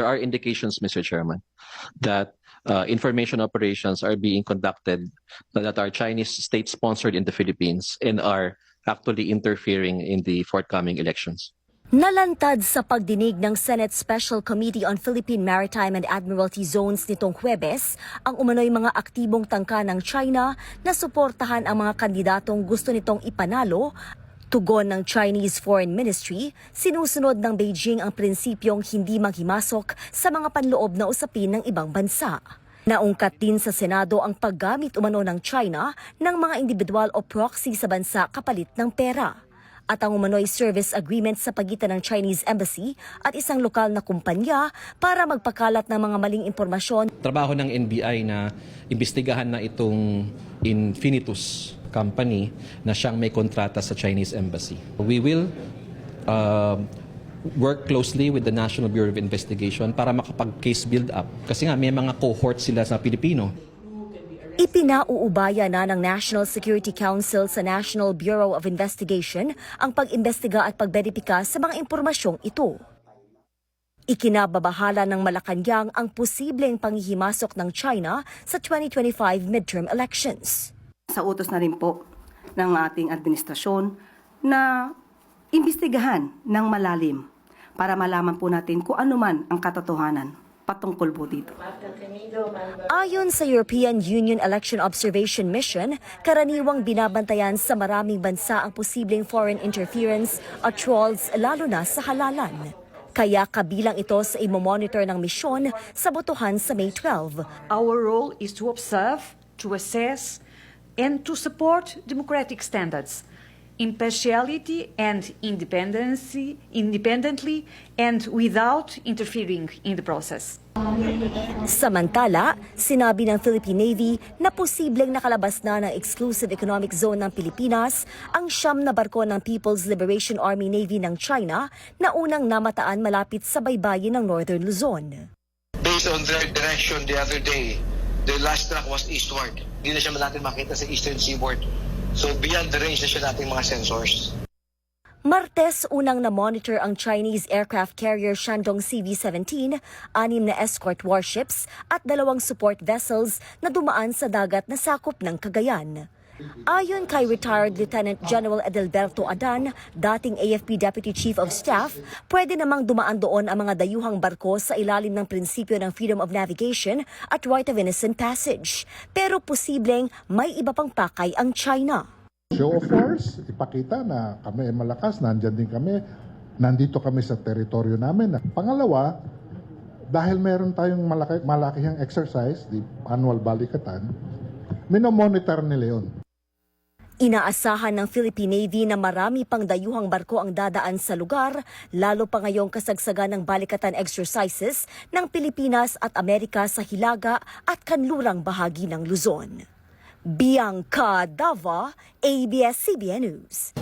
There are indications, Mr. Chairman, that information operations are being conducted that are Chinese state-sponsored in the Philippines and are actually interfering in the forthcoming elections. Nalantad sa pagdinig ng Senate Special Committee on Philippine Maritime and Admiralty Zones nitong Huwebes ang umano'y mga aktibong tangka ng China na suportahan ang mga kandidatong gusto nitong ipanalo. Tugon ng Chinese Foreign Ministry, sinusunod ng Beijing ang prinsipyong hindi manghimasok sa mga panloob na usapin ng ibang bansa. Naungkat din sa Senado ang paggamit umano ng China ng mga individual o proxy sa bansa kapalit ng pera. At ang umano'y service agreement sa pagitan ng Chinese Embassy at isang lokal na kumpanya para magpakalat ng mga maling impormasyon. Trabaho ng NBI na imbestigahan na itong Infinitus company na siyang may kontrata sa Chinese Embassy. We will work closely with the National Bureau of Investigation para makapag-case build up. Kasi nga may mga cohort sila sa Pilipino. Ipinauubaya na ng National Security Council sa National Bureau of Investigation ang pag-imbestiga at pagberipika sa mga impormasyong ito. Ikinababahala ng Malacanang ang posibleng panghihimasok ng China sa 2025 midterm elections. Sa utos na rin po ng ating administrasyon na imbestigahan ng malalim para malaman po natin kung ano man ang katotohanan patungkol po dito. Ayon sa European Union Election Observation Mission, karaniwang binabantayan sa maraming bansa ang posibleng foreign interference at trolls lalo na sa halalan. Kaya kabilang ito sa imo-monitor ng misyon sa botohan sa May 12. Our role is to observe, to assess, and to support democratic standards, impartiality and independently and without interfering in the process. Samantala, sinabi ng Philippine Navy na posibleng nakalabas na ng exclusive economic zone ng Pilipinas ang 9 na barko ng People's Liberation Army Navy ng China na unang namataan malapit sa baybayin ng Northern Luzon. Based on their direction the other day, the last track was eastward. Hindi na siya natin makita sa eastern seaboard. So beyond the range na siya nating mga sensors. Martes, unang na-monitor ang Chinese aircraft carrier Shandong CV-17, 6 na escort warships at 2 support vessels na dumaan sa dagat na sakop ng Cagayan. Ayon kay retired Lieutenant General Edelberto Adan, dating AFP Deputy Chief of Staff, pwede namang dumaan doon ang mga dayuhang barko sa ilalim ng prinsipyo ng freedom of navigation at right of innocent passage. Pero posibleng may iba pang pakay ang China. Show of force, ipakita na kami ay malakas, nandyan din kami, nandito kami sa teritoryo namin. Pangalawa, dahil meron tayong malakihang exercise, the annual balikatan, minomonitor nila yun. Inaasahan ng Philippine Navy na marami pang dayuhang barko ang dadaan sa lugar, lalo pa ngayong kasagsagan ng balikatan exercises ng Pilipinas at Amerika sa Hilaga at kanlurang bahagi ng Luzon. Bianca Dava, ABS-CBN News.